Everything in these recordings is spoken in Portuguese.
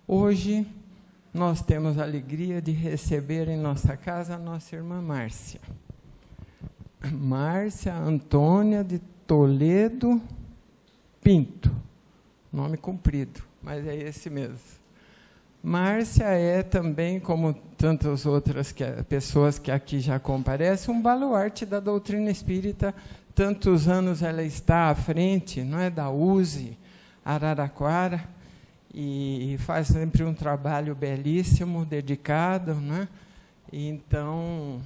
Hoje, nós temos a alegria de receber em nossa casa a nossa irmã Márcia. Márcia Antônia de Toledo Pinto. Nome comprido, mas é esse mesmo. Márcia é também, como tantas outras pessoas que aqui já comparecem, um baluarte da doutrina espírita. Tantos anos ela está à frente, não é, da USE Araraquara, e faz sempre um trabalho belíssimo, dedicado, né? Então,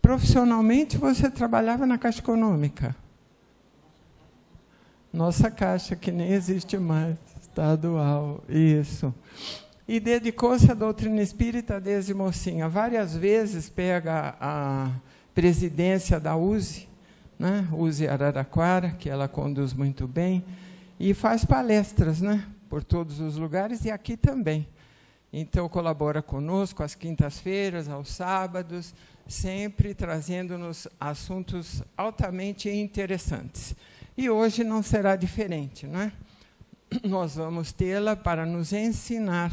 profissionalmente, você trabalhava na Caixa Econômica. Nossa Caixa, que nem existe mais, estadual, isso. E dedicou-se à doutrina espírita desde mocinha. Várias vezes pega a presidência da USE, né? USE Araraquara, que ela conduz muito bem, e faz palestras, né? Por todos os lugares e aqui também. Então, colabora conosco às quintas-feiras, aos sábados, sempre trazendo-nos assuntos altamente interessantes. E hoje não será diferente, não é? Nós vamos tê-la para nos ensinar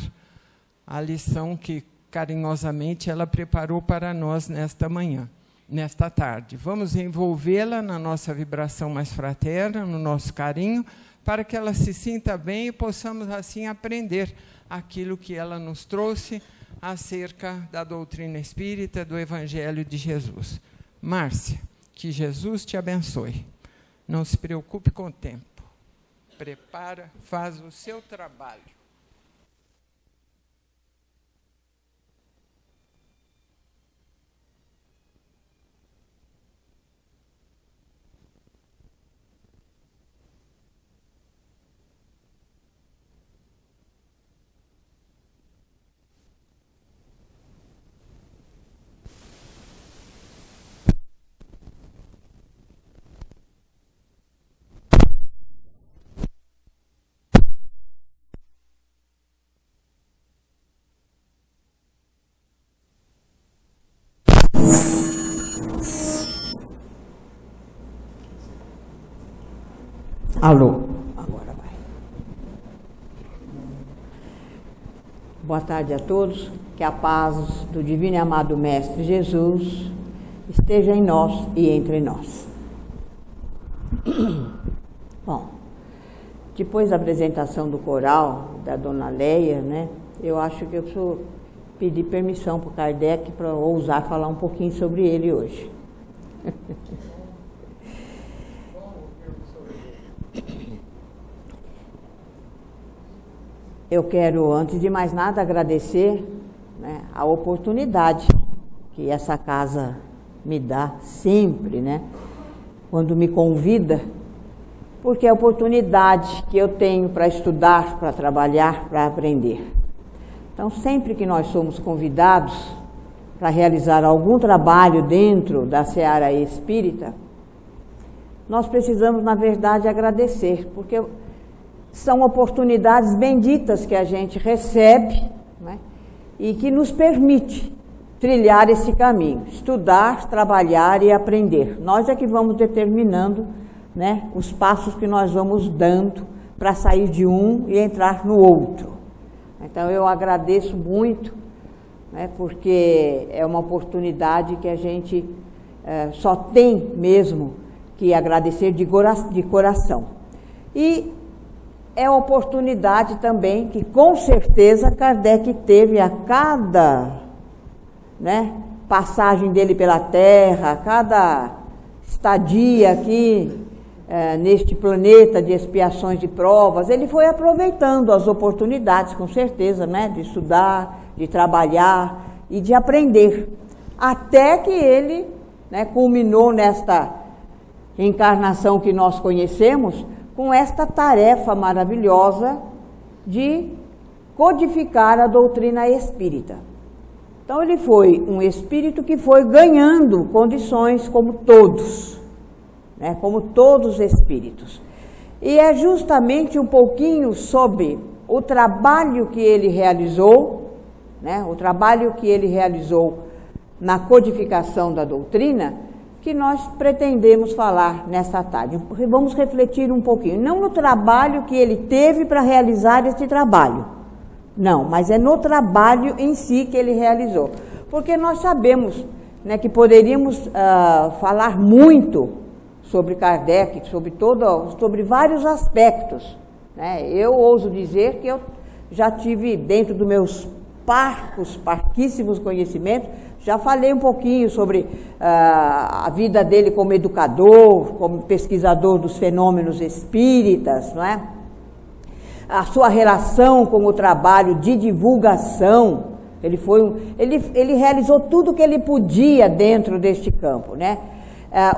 a lição que, carinhosamente, ela preparou para nós nesta manhã, nesta tarde. Vamos envolvê-la na nossa vibração mais fraterna, no nosso carinho, para que ela se sinta bem e possamos, assim, aprender aquilo que ela nos trouxe acerca da doutrina espírita, do Evangelho de Jesus. Márcia, que Jesus te abençoe. Não se preocupe com o tempo. Prepara, faz o seu trabalho. Alô, agora vai. Boa tarde a todos, que a paz do divino e amado Mestre Jesus esteja em nós e entre nós. Bom, depois da apresentação do coral da Dona Leia, né, eu acho que eu preciso pedir permissão para o Kardec para ousar falar um pouquinho sobre ele hoje. Eu quero, antes de mais nada, agradecer, né, a oportunidade que essa casa me dá sempre, né, quando me convida, porque é a oportunidade que eu tenho para estudar, para trabalhar, para aprender. Então, sempre que nós somos convidados para realizar algum trabalho dentro da seara espírita, nós precisamos, na verdade, agradecer, porque são oportunidades benditas que a gente recebe, né, e que nos permite trilhar esse caminho, estudar, trabalhar e aprender. Nós é que vamos determinando, né, os passos que nós vamos dando para sair de um e entrar no outro. Então, eu agradeço muito, né, porque é uma oportunidade que a gente só tem mesmo que agradecer de coração. E é oportunidade também que, com certeza, Kardec teve a cada, né, passagem dele pela Terra, a cada estadia aqui neste planeta de expiações e provas, ele foi aproveitando as oportunidades, com certeza, né, de estudar, de trabalhar e de aprender, até que ele, né, culminou nesta encarnação que nós conhecemos, com esta tarefa maravilhosa de codificar a doutrina espírita. Então, ele foi um espírito que foi ganhando condições como todos, né, como todos os espíritos. E é justamente um pouquinho sobre o trabalho que ele realizou, né, o trabalho que ele realizou na codificação da doutrina, que nós pretendemos falar nesta tarde. Vamos refletir um pouquinho, não no trabalho que ele teve para realizar este trabalho, Não, mas é no trabalho em si que ele realizou. Porque nós sabemos, né, que poderíamos falar muito sobre Kardec, sobre vários aspectos, né? Eu ouso dizer que eu já tive, dentro dos meus parquíssimos conhecimentos, já falei um pouquinho sobre a vida dele como educador, como pesquisador dos fenômenos espíritas, não é? A sua relação com o trabalho de divulgação. Ele realizou tudo o que ele podia dentro deste campo, né?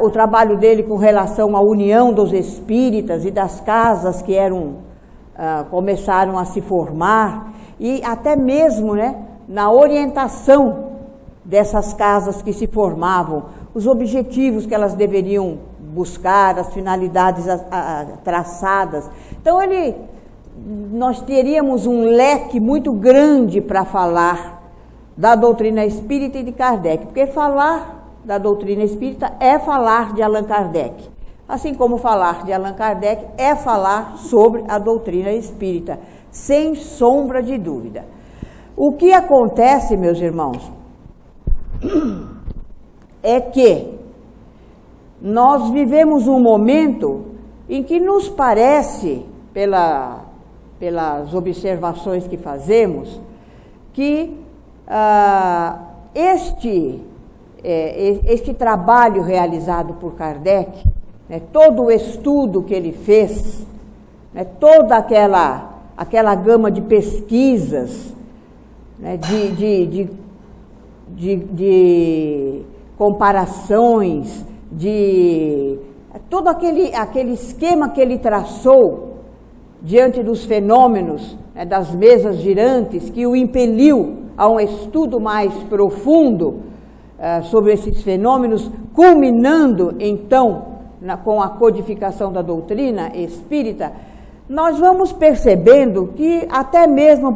O trabalho dele com relação à união dos espíritas e das casas que começaram a se formar, e até mesmo, né, na orientação dessas casas que se formavam, os objetivos que elas deveriam buscar, as finalidades traçadas. Então nós teríamos um leque muito grande para falar da doutrina espírita e de Kardec, porque falar da doutrina espírita é falar de Allan Kardec, assim como falar de Allan Kardec é falar sobre a doutrina espírita, sem sombra de dúvida. O que acontece, meus irmãos, é que nós vivemos um momento em que nos parece, pelas observações que fazemos, que este trabalho realizado por Kardec, né, todo o estudo que ele fez, né, toda aquela gama de pesquisas, né, de comparações, de todo aquele esquema que ele traçou diante dos fenômenos, né, das mesas girantes, que o impeliu a um estudo mais profundo sobre esses fenômenos, culminando então com a codificação da doutrina espírita. Nós vamos percebendo que até mesmo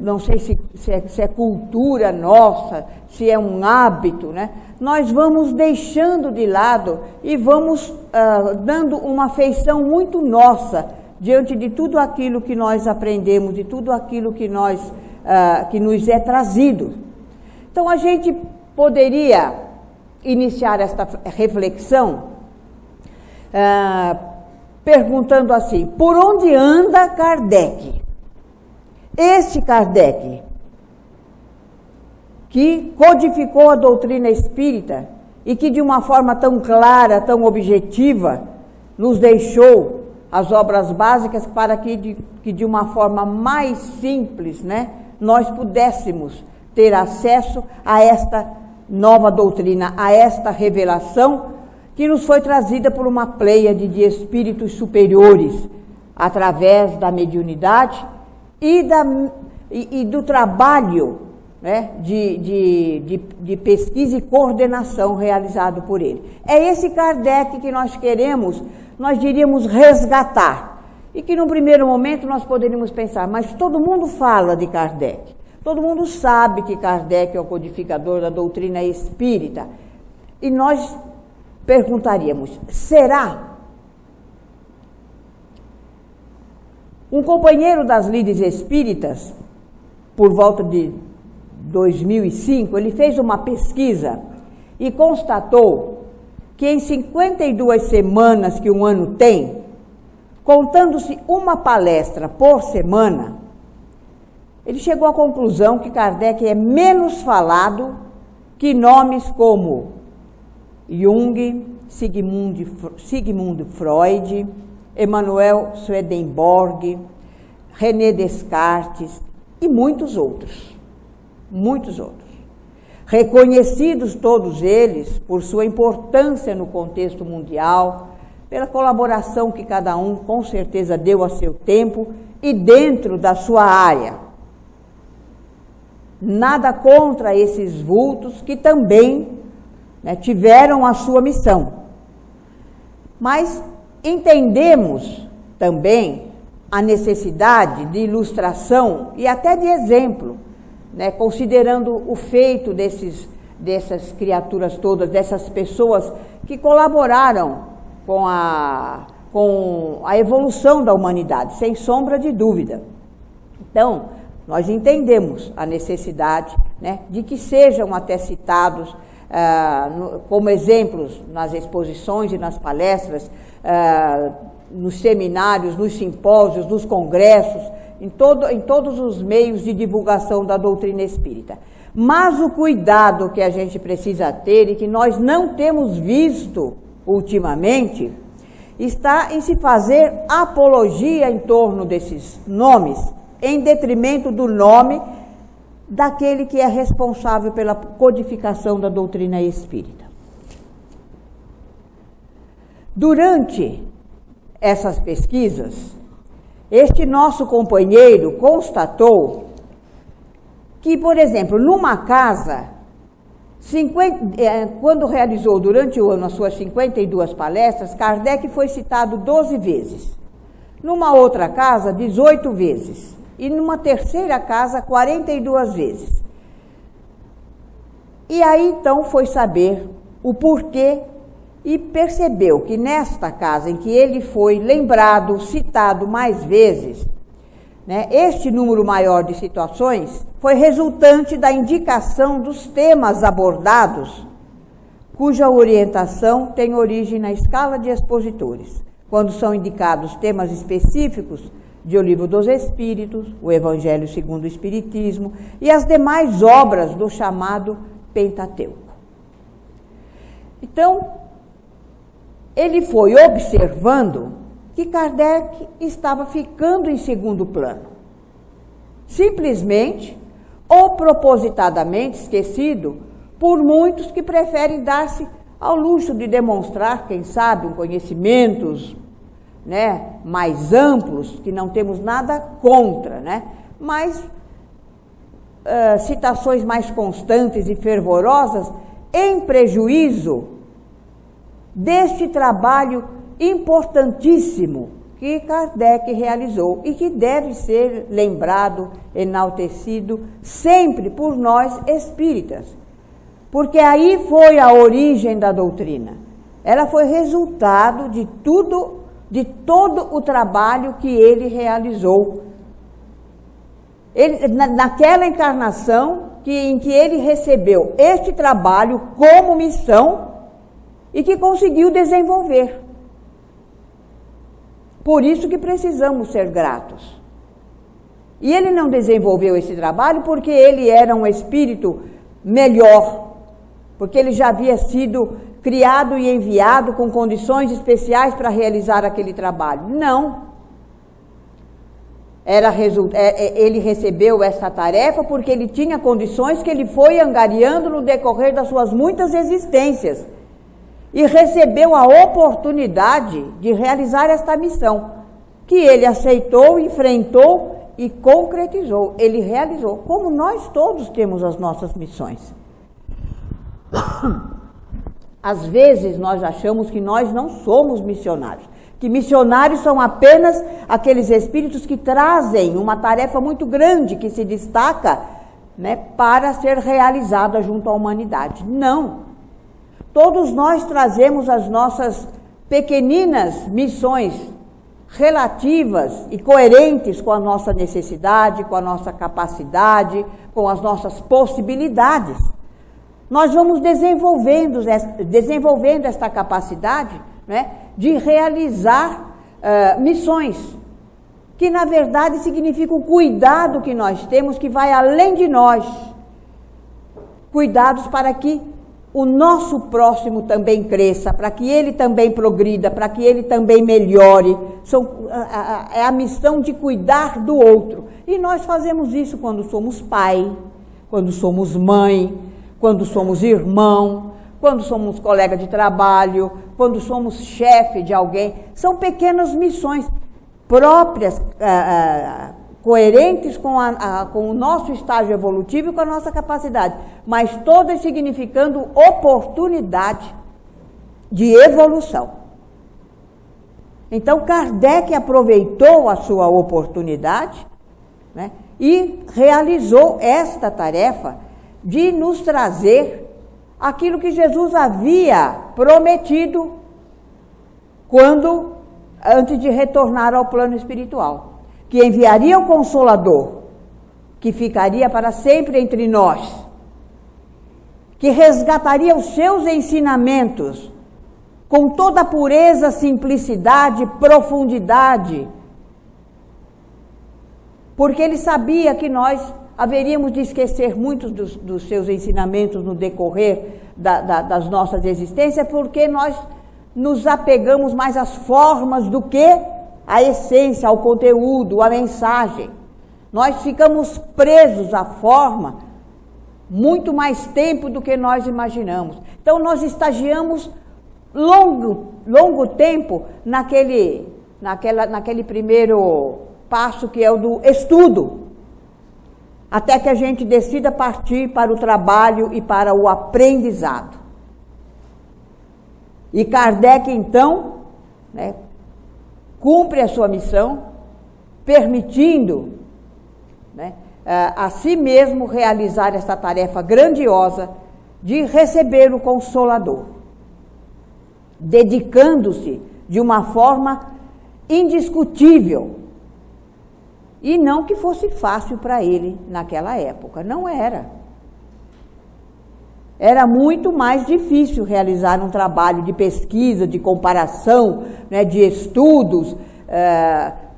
não sei se é cultura nossa, se é um hábito, né? Nós vamos deixando de lado e vamos dando uma feição muito nossa diante de tudo aquilo que nós aprendemos, de tudo aquilo que nos é trazido. Então a gente poderia iniciar esta reflexão perguntando assim: por onde anda Kardec? Esse Kardec, que codificou a doutrina espírita e que de uma forma tão clara, tão objetiva, nos deixou as obras básicas para que de uma forma mais simples, né, nós pudéssemos ter acesso a esta nova doutrina, a esta revelação que nos foi trazida por uma pleiade de espíritos superiores, através da mediunidade e do trabalho, né, de pesquisa e coordenação realizado por ele. É esse Kardec que nós diríamos resgatar, e que no primeiro momento nós poderíamos pensar, mas todo mundo fala de Kardec, todo mundo sabe que Kardec é o codificador da doutrina espírita, e nós perguntaríamos, será? Um companheiro das lides espíritas, por volta de 2005, ele fez uma pesquisa e constatou que em 52 semanas que um ano tem, contando-se uma palestra por semana, ele chegou à conclusão que Kardec é menos falado que nomes como Jung, Sigmund Freud, Emanuel Swedenborg, René Descartes e muitos outros. Reconhecidos todos eles por sua importância no contexto mundial, pela colaboração que cada um com certeza deu a seu tempo e dentro da sua área. Nada contra esses vultos que também, né, tiveram a sua missão. Mas entendemos também a necessidade de ilustração e até de exemplo, né, considerando o feito dessas criaturas todas, dessas pessoas que colaboraram com a evolução da humanidade, sem sombra de dúvida. Então, nós entendemos a necessidade, né, de que sejam até citados como exemplos nas exposições e nas palestras, nos seminários, nos simpósios, nos congressos, em todos os meios de divulgação da doutrina espírita. Mas o cuidado que a gente precisa ter e que nós não temos visto ultimamente está em se fazer apologia em torno desses nomes, em detrimento do nome daquele que é responsável pela codificação da doutrina espírita. Durante essas pesquisas, este nosso companheiro constatou que, por exemplo, numa casa, quando realizou durante o ano as suas 52 palestras, Kardec foi citado 12 vezes. Numa outra casa, 18 vezes. E numa terceira casa, 42 vezes. E aí, então, foi saber o porquê e percebeu que nesta casa em que ele foi lembrado, citado mais vezes, né, este número maior de situações foi resultante da indicação dos temas abordados, cuja orientação tem origem na escala de expositores. Quando são indicados temas específicos de O Livro dos Espíritos, o Evangelho segundo o Espiritismo e as demais obras do chamado Pentateuco. Então, ele foi observando que Kardec estava ficando em segundo plano, simplesmente ou propositadamente esquecido por muitos que preferem dar-se ao luxo de demonstrar, quem sabe, conhecimentos, né, mais amplos, que não temos nada contra, né, mas citações mais constantes e fervorosas em prejuízo deste trabalho importantíssimo que Kardec realizou e que deve ser lembrado, enaltecido sempre por nós espíritas, porque aí foi a origem da doutrina. Ela foi resultado de todo o trabalho que ele realizou. Naquela encarnação em que ele recebeu este trabalho como missão e que conseguiu desenvolver. Por isso que precisamos ser gratos. E ele não desenvolveu esse trabalho porque ele era um espírito melhor, porque ele já havia sido criado e enviado com condições especiais para realizar aquele trabalho. Não. Ele recebeu essa tarefa porque ele tinha condições que ele foi angariando no decorrer das suas muitas existências. E recebeu a oportunidade de realizar esta missão, que ele aceitou, enfrentou e concretizou. Ele realizou, como nós todos temos as nossas missões. Às vezes nós achamos que nós não somos missionários, que missionários são apenas aqueles espíritos que trazem uma tarefa muito grande, que se destaca, né, para ser realizada junto à humanidade. Não. Todos nós trazemos as nossas pequeninas missões relativas e coerentes com a nossa necessidade, com a nossa capacidade, com as nossas possibilidades. Nós vamos desenvolvendo esta capacidade, né, de realizar missões, que na verdade significa o cuidado que nós temos, que vai além de nós. Cuidados para que o nosso próximo também cresça, para que ele também progrida, para que ele também melhore. É a missão de cuidar do outro. E nós fazemos isso quando somos pai, quando somos mãe, quando somos irmão, quando somos colega de trabalho, quando somos chefe de alguém. São pequenas missões próprias, coerentes com o nosso estágio evolutivo e com a nossa capacidade, mas todas significando oportunidade de evolução. Então, Kardec aproveitou a sua oportunidade, né, e realizou esta tarefa de nos trazer aquilo que Jesus havia prometido antes de retornar ao plano espiritual, que enviaria o Consolador, que ficaria para sempre entre nós, que resgataria os seus ensinamentos com toda a pureza, simplicidade, profundidade, porque ele sabia que nós haveríamos de esquecer muitos dos seus ensinamentos no decorrer das nossas existências, porque nós nos apegamos mais às formas do que à essência, ao conteúdo, à mensagem. Nós ficamos presos à forma muito mais tempo do que nós imaginamos. Então nós estagiamos longo tempo naquele primeiro passo que é o do estudo, até que a gente decida partir para o trabalho e para o aprendizado. E Kardec, então, né, cumpre a sua missão, permitindo, né, a si mesmo realizar essa tarefa grandiosa de receber o Consolador, dedicando-se de uma forma indiscutível. E não que fosse fácil para ele naquela época, não era. Era muito mais difícil realizar um trabalho de pesquisa, de comparação, né, de estudos,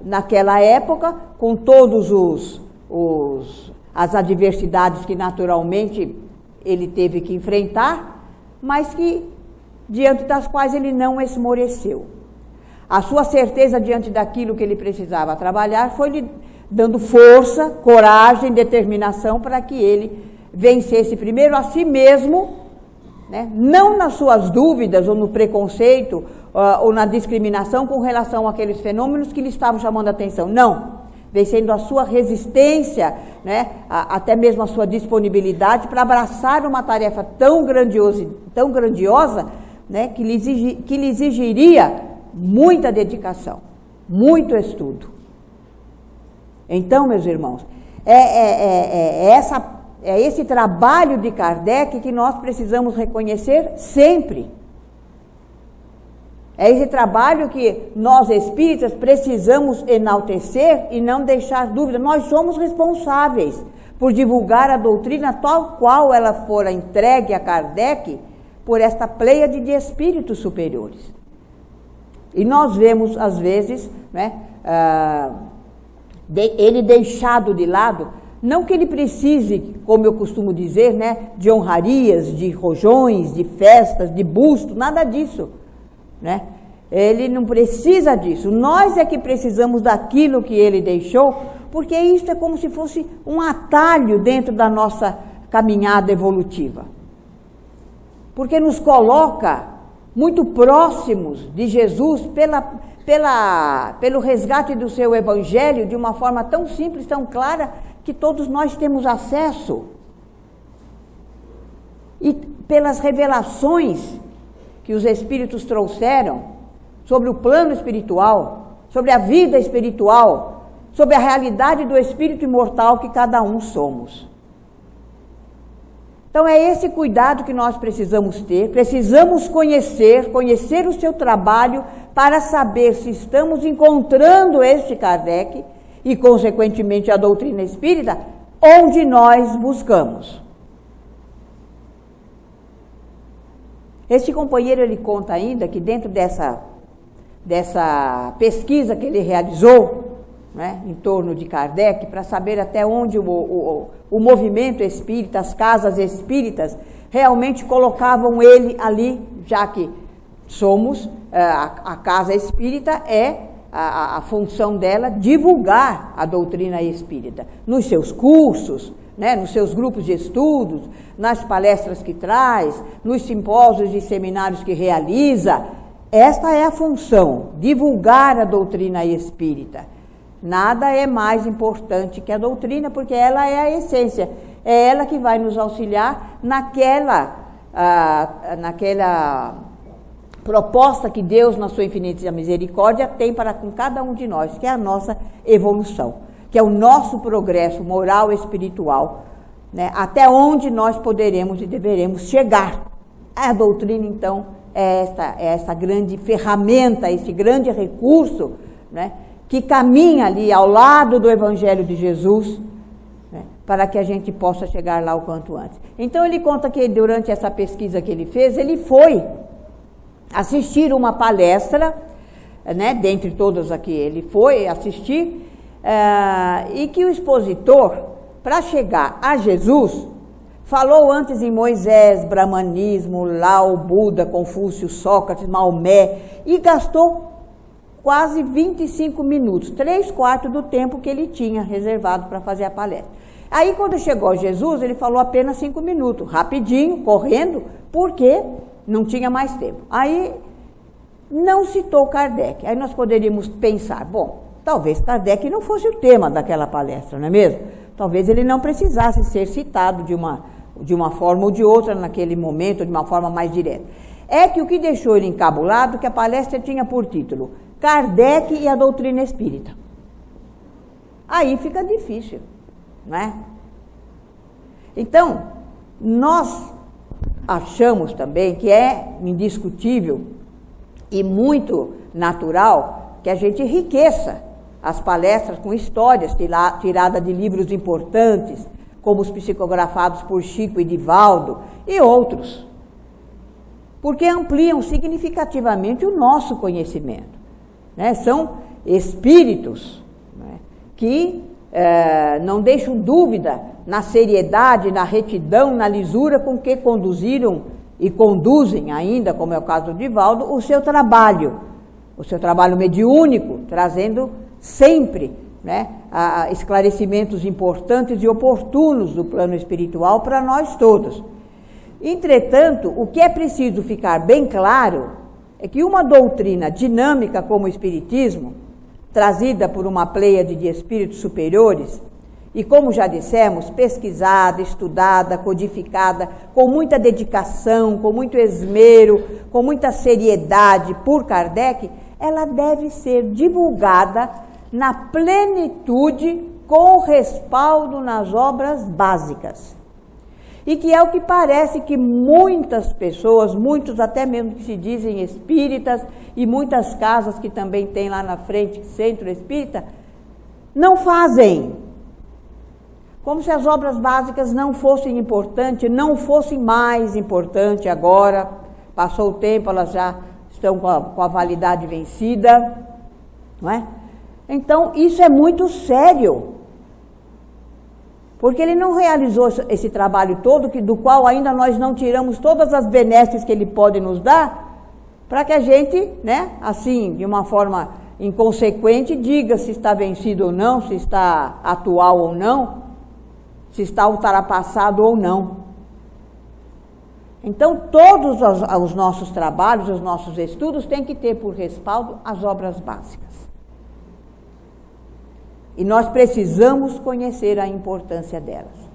naquela época, com todos as adversidades que naturalmente ele teve que enfrentar, mas que diante das quais ele não esmoreceu. A sua certeza diante daquilo que ele precisava trabalhar foi lhe dando força, coragem, determinação para que ele vencesse primeiro a si mesmo, né? Não nas suas dúvidas ou no preconceito ou na discriminação com relação àqueles fenômenos que lhe estavam chamando a atenção, não. Vencendo a sua resistência, né? Até mesmo a sua disponibilidade para abraçar uma tarefa tão grandiosa, né? que lhe exigiria muita dedicação, muito estudo. Então, meus irmãos, é esse trabalho de Kardec que nós precisamos reconhecer sempre. É esse trabalho que nós espíritas precisamos enaltecer e não deixar dúvida. Nós somos responsáveis por divulgar a doutrina tal qual ela fora entregue a Kardec por esta pleiade de espíritos superiores. E nós vemos, às vezes, né, ele deixado de lado, não que ele precise, como eu costumo dizer, né, de honrarias, de rojões, de festas, de busto, nada disso, né? Ele não precisa disso. Nós é que precisamos daquilo que ele deixou, porque isso é como se fosse um atalho dentro da nossa caminhada evolutiva. Porque nos coloca muito próximos de Jesus pelo resgate do seu evangelho de uma forma tão simples, tão clara, que todos nós temos acesso. E pelas revelações que os espíritos trouxeram sobre o plano espiritual, sobre a vida espiritual, sobre a realidade do espírito imortal que cada um somos. Então é esse cuidado que nós precisamos ter, precisamos conhecer o seu trabalho para saber se estamos encontrando este Kardec e, consequentemente, a doutrina espírita, onde nós buscamos. Este companheiro, ele conta ainda que dentro dessa pesquisa que ele realizou, né, em torno de Kardec, para saber até onde o movimento espírita, as casas espíritas, realmente colocavam ele ali, já que somos, a casa espírita a função dela divulgar a doutrina espírita, nos seus cursos, né, nos seus grupos de estudos, nas palestras que traz, nos simpósios e seminários que realiza. Esta é a função, divulgar a doutrina espírita. Nada é mais importante que a doutrina, porque ela é a essência, é ela que vai nos auxiliar naquela proposta que Deus, na sua infinita misericórdia, tem para com cada um de nós, que é a nossa evolução, que é o nosso progresso moral e espiritual, né, até onde nós poderemos e deveremos chegar. A doutrina, então, é essa grande ferramenta, esse grande recurso, né, que caminha ali ao lado do Evangelho de Jesus, né, para que a gente possa chegar lá o quanto antes. Então ele conta que durante essa pesquisa que ele fez, ele foi assistir uma palestra, né, dentre todas aqui, ele foi assistir, e que o expositor, para chegar a Jesus, falou antes em Moisés, Brahmanismo, Lao, Buda, Confúcio, Sócrates, Maomé, e gastou quase 25 minutos, 3/4 do tempo que ele tinha reservado para fazer a palestra. Aí quando chegou Jesus, ele falou apenas 5 minutos, rapidinho, correndo, porque não tinha mais tempo. Aí não citou Kardec. Aí nós poderíamos pensar, bom, talvez Kardec não fosse o tema daquela palestra, não é mesmo? Talvez ele não precisasse ser citado de uma forma ou de outra naquele momento, de uma forma mais direta. É que o que deixou ele encabulado, que a palestra tinha por título Kardec e a doutrina espírita. Aí fica difícil, não é? Então, nós achamos também que é indiscutível e muito natural que a gente enriqueça as palestras com histórias tiradas de livros importantes, como os psicografados por Chico e Divaldo e outros, porque ampliam significativamente o nosso conhecimento, né? São espíritos, né, que não deixam dúvida na seriedade, na retidão, na lisura com que conduziram e conduzem ainda, como é o caso do Divaldo, o seu trabalho mediúnico, trazendo sempre, né, esclarecimentos importantes e oportunos do plano espiritual para nós todos. Entretanto, o que é preciso ficar bem claro é que uma doutrina dinâmica como o Espiritismo, trazida por uma pleiade de espíritos superiores, e como já dissemos, pesquisada, estudada, codificada, com muita dedicação, com muito esmero, com muita seriedade por Kardec, ela deve ser divulgada na plenitude, com respaldo nas obras básicas. E que é o que parece que muitas pessoas, muitos até mesmo que se dizem espíritas, e muitas casas que também tem lá na frente, centro espírita, não fazem. Como se as obras básicas não fossem importantes, não fossem mais importantes agora, passou o tempo, elas já estão com a validade vencida, não é? Então, isso é muito sério, porque ele não realizou esse trabalho todo, do qual ainda nós não tiramos todas as benesses que ele pode nos dar, para que a gente, né, assim, de uma forma inconsequente, diga se está vencido ou não, se está atual ou não, se está ultrapassado ou não. Então, todos os nossos trabalhos, os nossos estudos, têm que ter por respaldo as obras básicas. E nós precisamos conhecer a importância delas.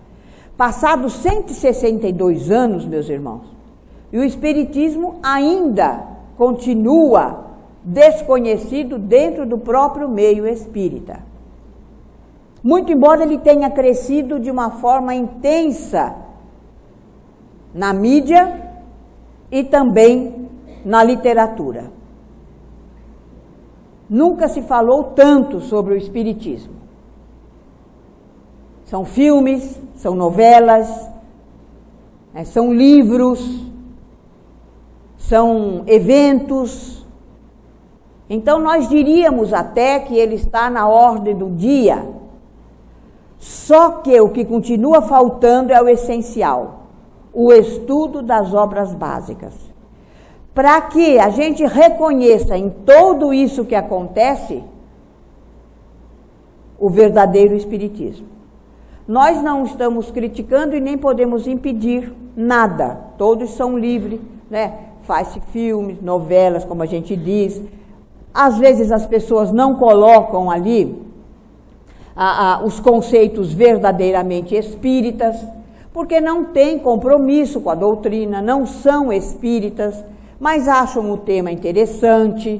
Passados 162 anos, meus irmãos, e o Espiritismo ainda continua desconhecido dentro do próprio meio espírita. Muito embora ele tenha crescido de uma forma intensa na mídia e também na literatura. Nunca se falou tanto sobre o Espiritismo. São filmes, são novelas, são livros, são eventos. Então nós diríamos até que ele está na ordem do dia. Só que o que continua faltando é o essencial, o estudo das obras básicas. Para que a gente reconheça em tudo isso que acontece o verdadeiro Espiritismo. Nós não estamos criticando e nem podemos impedir nada, todos são livres, né? Faz-se filmes, novelas, como a gente diz. Às vezes as pessoas não colocam ali os conceitos verdadeiramente espíritas, porque não têm compromisso com a doutrina, não são espíritas, mas acham o tema interessante,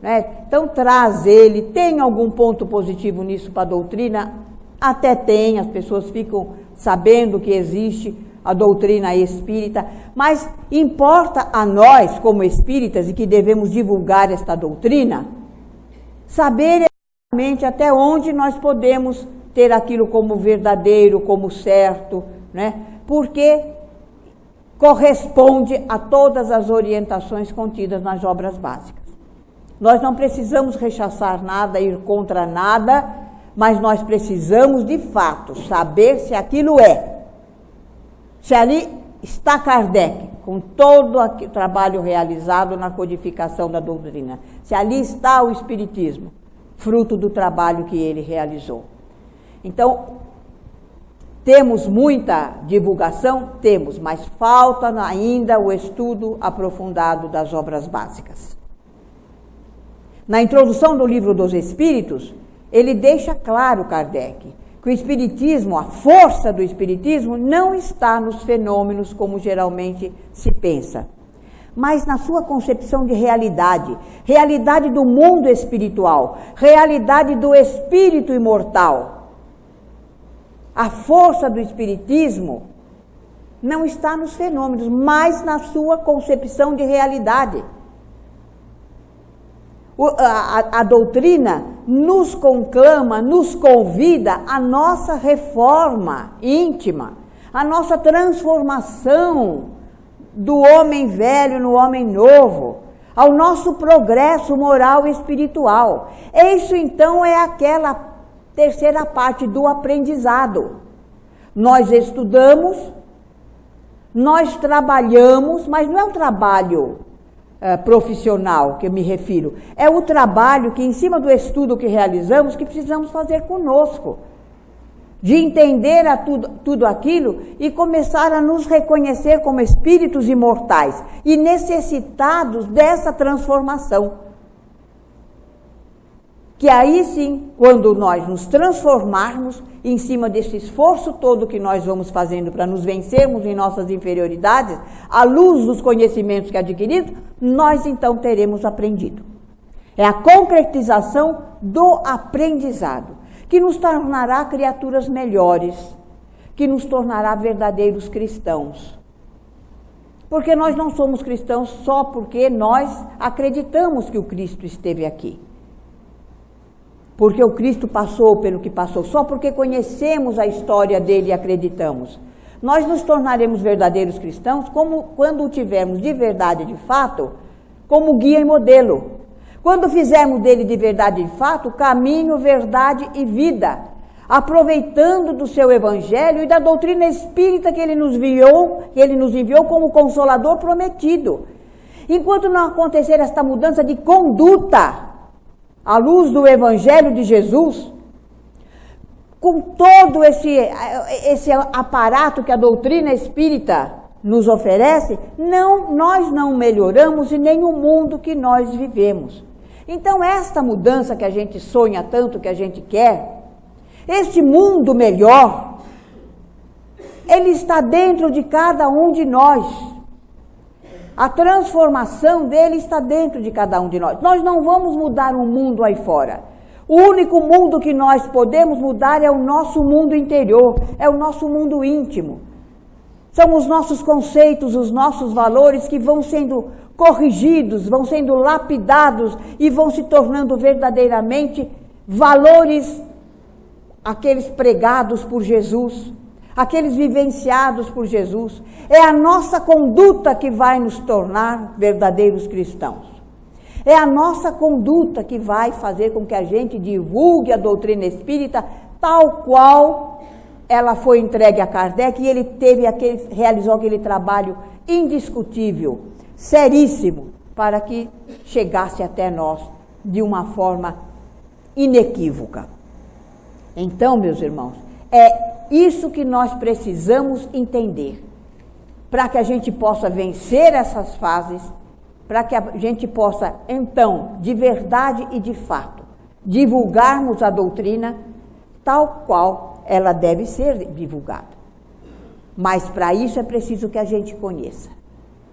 né? Então traz ele, tem algum ponto positivo nisso para a doutrina? Até tem, as pessoas ficam sabendo que existe a doutrina espírita, mas importa a nós, como espíritas, e que devemos divulgar esta doutrina, saber exatamente até onde nós podemos ter aquilo como verdadeiro, como certo, né? Porque corresponde a todas as orientações contidas nas obras básicas. Nós não precisamos rechaçar nada, ir contra nada, mas nós precisamos, de fato, saber se aquilo é. Se ali está Kardec, com todo o trabalho realizado na codificação da doutrina, se ali está o Espiritismo, fruto do trabalho que ele realizou. Então, temos muita divulgação? Temos, mas falta ainda o estudo aprofundado das obras básicas. Na introdução do Livro dos Espíritos, ele deixa claro, Kardec, que o Espiritismo, a força do Espiritismo, não está nos fenômenos como geralmente se pensa, mas na sua concepção de realidade, realidade do mundo espiritual, realidade do espírito imortal. A força do Espiritismo não está nos fenômenos, mas na sua concepção de realidade. A doutrina nos conclama, nos convida à nossa reforma íntima, à nossa transformação do homem velho no homem novo, ao nosso progresso moral e espiritual. Isso então é aquela terceira parte do aprendizado. Nós estudamos, nós trabalhamos, mas não é um trabalho profissional que eu me refiro, é o trabalho que, em cima do estudo que realizamos, que precisamos fazer conosco, de entender tudo aquilo e começar a nos reconhecer como espíritos imortais e necessitados dessa transformação. Que aí sim, quando nós nos transformarmos em cima desse esforço todo que nós vamos fazendo para nos vencermos em nossas inferioridades, à luz dos conhecimentos que adquirimos, nós então teremos aprendido. É a concretização do aprendizado, que nos tornará criaturas melhores, que nos tornará verdadeiros cristãos. Porque nós não somos cristãos só porque nós acreditamos que o Cristo esteve aqui. Porque o Cristo passou pelo que passou, só porque conhecemos a história dele e acreditamos. Nós nos tornaremos verdadeiros cristãos quando o tivermos de verdade de fato, como guia e modelo. Quando fizermos dele de verdade de fato, caminho, verdade e vida, aproveitando do seu evangelho e da doutrina espírita que ele nos enviou como consolador prometido. Enquanto não acontecer esta mudança de conduta, à luz do Evangelho de Jesus, com todo esse aparato que a doutrina espírita nos oferece, nós não melhoramos e nem o mundo que nós vivemos. Então, esta mudança que a gente sonha tanto, que a gente quer, este mundo melhor, ele está dentro de cada um de nós. A transformação dele está dentro de cada um de nós. Nós não vamos mudar o mundo aí fora. O único mundo que nós podemos mudar é o nosso mundo interior, é o nosso mundo íntimo. São os nossos conceitos, os nossos valores que vão sendo corrigidos, vão sendo lapidados e vão se tornando verdadeiramente valores, aqueles pregados por Jesus, aqueles vivenciados por Jesus. É a nossa conduta que vai nos tornar verdadeiros cristãos. É a nossa conduta que vai fazer com que a gente divulgue a doutrina espírita tal qual ela foi entregue a Kardec e ele realizou aquele trabalho indiscutível, seríssimo, para que chegasse até nós de uma forma inequívoca. Então, meus irmãos, é isso que nós precisamos entender, para que a gente possa vencer essas fases, para que a gente possa, então, de verdade e de fato, divulgarmos a doutrina tal qual ela deve ser divulgada. Mas para isso é preciso que a gente conheça.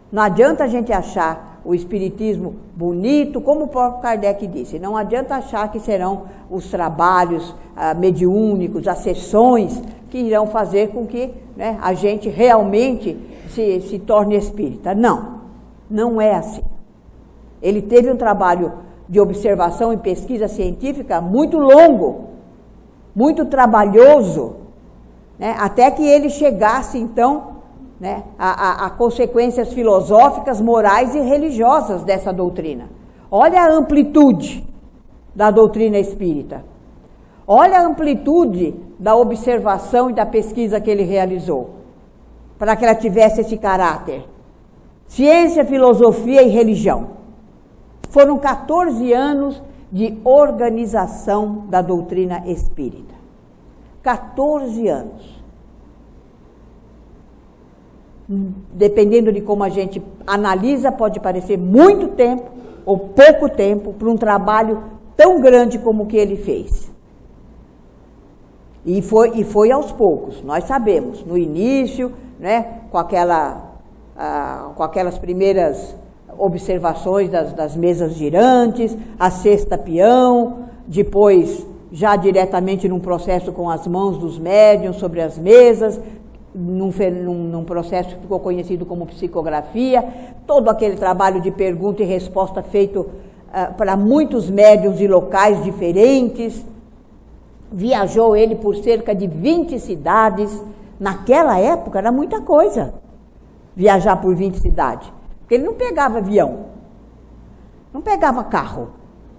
Não adianta a gente achar o Espiritismo bonito, como o próprio Kardec disse, não adianta achar que serão os trabalhos mediúnicos, as sessões que irão fazer com que a gente realmente se torne espírita. Não é assim. Ele teve um trabalho de observação e pesquisa científica muito longo muito trabalhoso, né, até que ele chegasse, então, né, a consequências filosóficas, morais e religiosas dessa doutrina. Olha a amplitude da doutrina espírita. Olha a amplitude da observação e da pesquisa que ele realizou, para que ela tivesse esse caráter. Ciência, filosofia e religião. Foram 14 anos de organização da doutrina espírita. 14 anos. Dependendo de como a gente analisa, pode parecer muito tempo ou pouco tempo para um trabalho tão grande como o que ele fez. E foi aos poucos, nós sabemos, no início, né, com aquelas primeiras observações das mesas girantes, a sexta peão, depois já diretamente num processo com as mãos dos médiuns sobre as mesas, num processo que ficou conhecido como psicografia, todo aquele trabalho de pergunta e resposta feito para muitos médiuns de locais diferentes. Viajou ele por cerca de 20 cidades. Naquela época era muita coisa, viajar por 20 cidades. Porque ele não pegava avião, não pegava carro,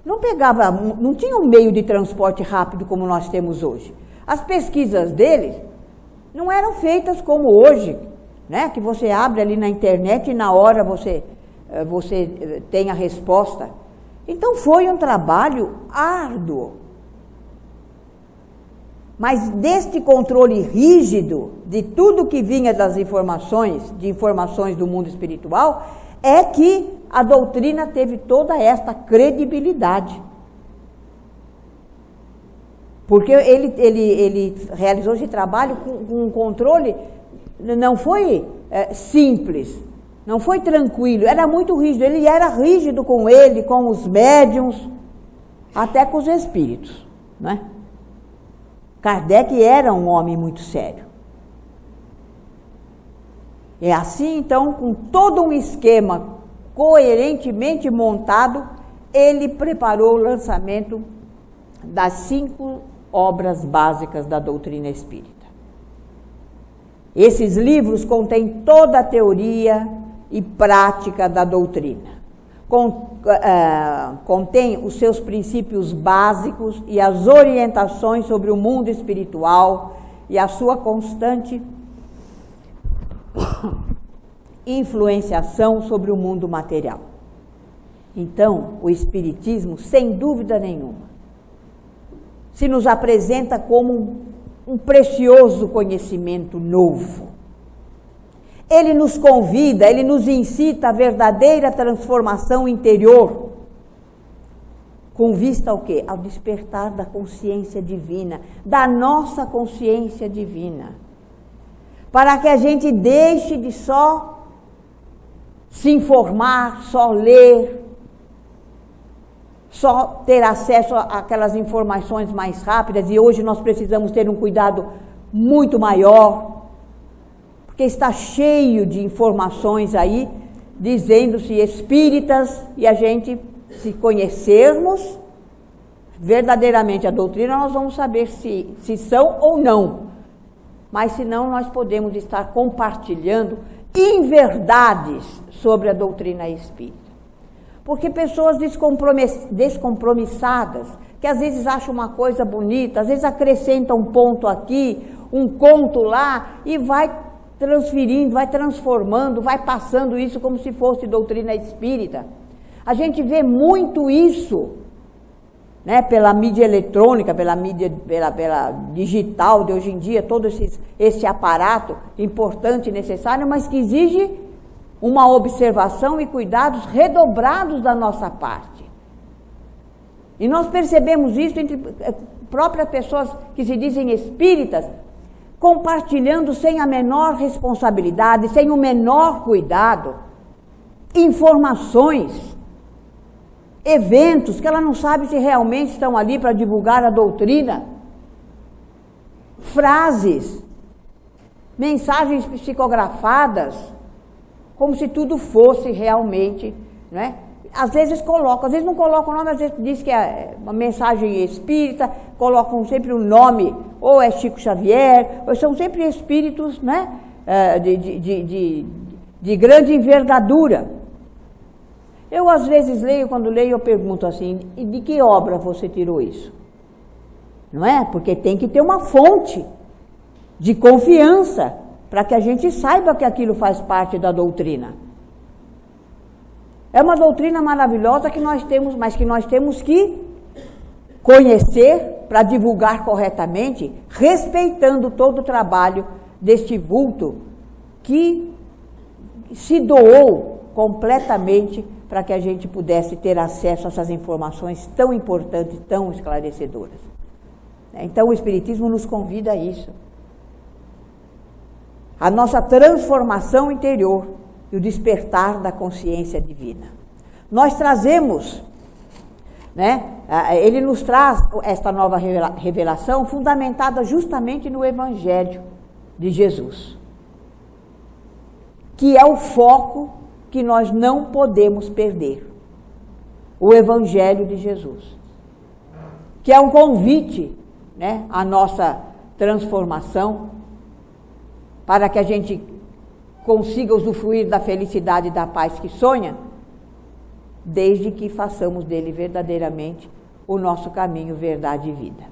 não tinha um meio de transporte rápido como nós temos hoje. As pesquisas dele não eram feitas como hoje, né? Que você abre ali na internet e na hora você tem a resposta. Então foi um trabalho árduo. Mas deste controle rígido de tudo que vinha das informações do mundo espiritual, é que a doutrina teve toda esta credibilidade. Porque ele realizou esse trabalho com um controle, não foi simples, não foi tranquilo, era muito rígido. Ele era rígido com ele, com os médiuns, até com os espíritos, né? Kardec era um homem muito sério. É assim, então, com todo um esquema coerentemente montado, ele preparou o lançamento das 5 obras básicas da doutrina espírita. Esses livros contêm toda a teoria e prática da doutrina. Contém os seus princípios básicos e as orientações sobre o mundo espiritual e a sua constante influenciação sobre o mundo material. Então, o Espiritismo, sem dúvida nenhuma, se nos apresenta como um precioso conhecimento novo. Ele nos convida, ele nos incita à verdadeira transformação interior. Com vista ao quê? Ao despertar da consciência divina, da nossa consciência divina. Para que a gente deixe de só se informar, só ler, só ter acesso àquelas informações mais rápidas, e hoje nós precisamos ter um cuidado muito maior, porque está cheio de informações aí, dizendo-se espíritas, e a gente, se conhecermos verdadeiramente a doutrina, nós vamos saber se são ou não. Mas se não, nós podemos estar compartilhando inverdades sobre a doutrina espírita. Porque pessoas descompromissadas, que às vezes acham uma coisa bonita, às vezes acrescentam um ponto aqui, um conto lá, e vai transferindo, vai transformando, vai passando isso como se fosse doutrina espírita. A gente vê muito isso, né, pela mídia eletrônica, pela mídia, pela digital de hoje em dia, todo esse aparato importante e necessário, mas que exige uma observação e cuidados redobrados da nossa parte. E nós percebemos isso entre próprias pessoas que se dizem espíritas, compartilhando sem a menor responsabilidade, sem o menor cuidado, informações, eventos que ela não sabe se realmente estão ali para divulgar a doutrina, frases, mensagens psicografadas, como se tudo fosse realmente, né, às vezes colocam, às vezes não colocam o nome, às vezes diz que é uma mensagem espírita, colocam sempre o nome, ou é Chico Xavier, ou são sempre espíritos, né, de grande envergadura. Eu às vezes leio, quando leio eu pergunto assim, e de que obra você tirou isso? Não é? Porque tem que ter uma fonte de confiança, para que a gente saiba que aquilo faz parte da doutrina. É uma doutrina maravilhosa que nós temos, mas que nós temos que conhecer para divulgar corretamente, respeitando todo o trabalho deste vulto que se doou completamente para que a gente pudesse ter acesso a essas informações tão importantes, tão esclarecedoras. Então o Espiritismo nos convida a isso. A nossa transformação interior e o despertar da consciência divina. Nós trazemos, né, ele nos traz esta nova revelação fundamentada justamente no Evangelho de Jesus, que é o foco que nós não podemos perder. O Evangelho de Jesus, que é um convite, né, à nossa transformação, para que a gente consiga usufruir da felicidade e da paz que sonha, desde que façamos dele verdadeiramente o nosso caminho, verdade e vida.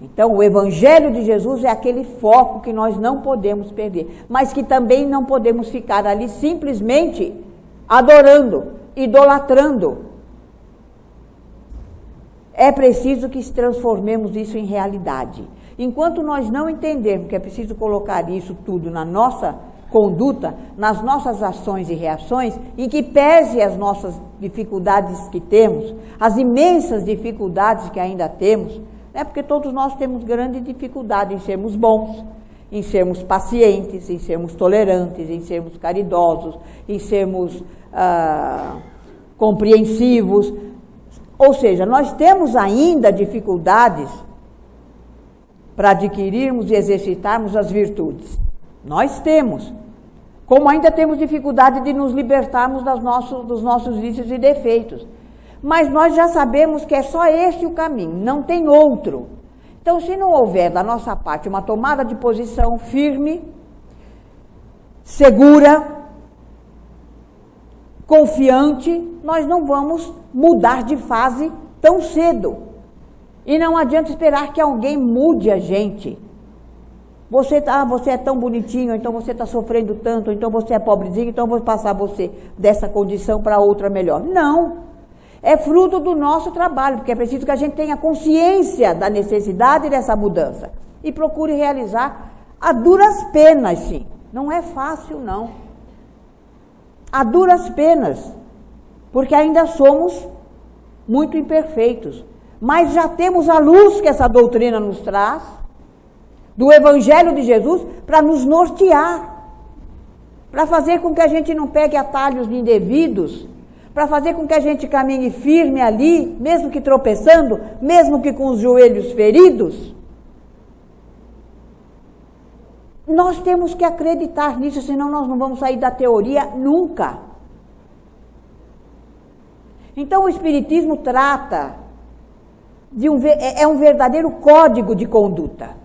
Então, o Evangelho de Jesus é aquele foco que nós não podemos perder, mas que também não podemos ficar ali simplesmente adorando, idolatrando. É preciso que transformemos isso em realidade. Enquanto nós não entendermos que é preciso colocar isso tudo na nossa conduta, nas nossas ações e reações, em que pese as nossas dificuldades que temos, as imensas dificuldades que ainda temos, né? Porque todos nós temos grande dificuldade em sermos bons, em sermos pacientes, em sermos tolerantes, em sermos caridosos, em sermos compreensivos. Ou seja, nós temos ainda dificuldades para adquirirmos e exercitarmos as virtudes. Nós temos. Como ainda temos dificuldade de nos libertarmos dos nossos vícios e defeitos. Mas nós já sabemos que é só esse o caminho, não tem outro. Então, se não houver da nossa parte uma tomada de posição firme, segura, confiante, nós não vamos mudar de fase tão cedo. E não adianta esperar que alguém mude a gente. Você é tão bonitinho, então você está sofrendo tanto, então você é pobrezinho, então eu vou passar você dessa condição para outra melhor. Não. É fruto do nosso trabalho, porque é preciso que a gente tenha consciência da necessidade dessa mudança. E procure realizar a duras penas, sim. Não é fácil, não. A duras penas. Porque ainda somos muito imperfeitos. Mas já temos a luz que essa doutrina nos traz, do Evangelho de Jesus, para nos nortear, para fazer com que a gente não pegue atalhos indevidos, para fazer com que a gente caminhe firme ali, mesmo que tropeçando, mesmo que com os joelhos feridos. Nós temos que acreditar nisso, senão nós não vamos sair da teoria nunca. Então o Espiritismo trata é um verdadeiro código de conduta,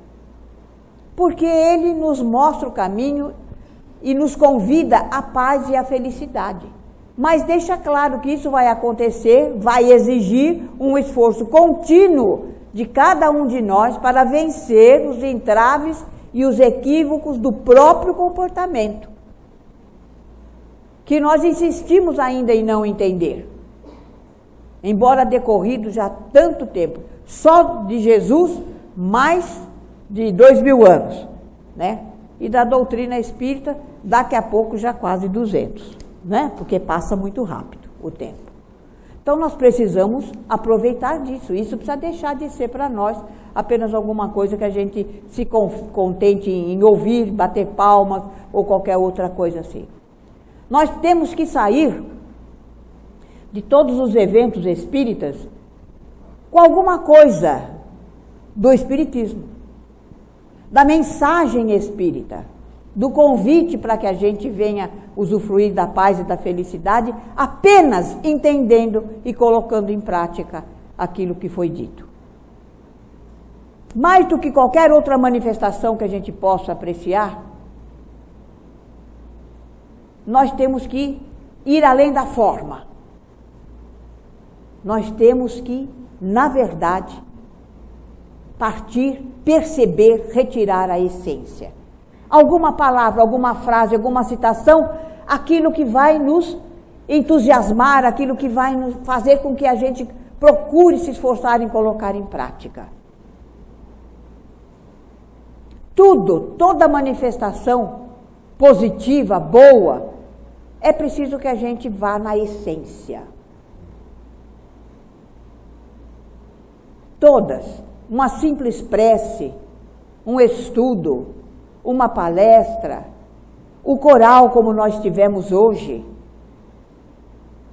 porque ele nos mostra o caminho e nos convida à paz e à felicidade. Mas deixa claro que isso vai acontecer, vai exigir um esforço contínuo de cada um de nós para vencer os entraves e os equívocos do próprio comportamento, que nós insistimos ainda em não entender. Embora decorrido já tanto tempo, só de Jesus, mais de 2000 anos, né? E da doutrina espírita, daqui a pouco já quase 200, né? Porque passa muito rápido o tempo. Então nós precisamos aproveitar disso, isso precisa deixar de ser para nós apenas alguma coisa que a gente se contente em ouvir, bater palmas ou qualquer outra coisa assim. Nós temos que sair de todos os eventos espíritas com alguma coisa do espiritismo, da mensagem espírita. do convite para que a gente venha usufruir da paz e da felicidade, apenas entendendo e colocando em prática aquilo que foi dito. Mais do que qualquer outra manifestação que a gente possa apreciar, nós temos que ir além da forma. Nós temos que, na verdade, partir, perceber, retirar a essência. Alguma palavra, alguma frase, alguma citação, aquilo que vai nos entusiasmar, aquilo que vai nos fazer com que a gente procure se esforçar em colocar em prática. Toda manifestação positiva, boa, é preciso que a gente vá na essência. Todas, uma simples prece, um estudo, uma palestra, o coral como nós tivemos hoje.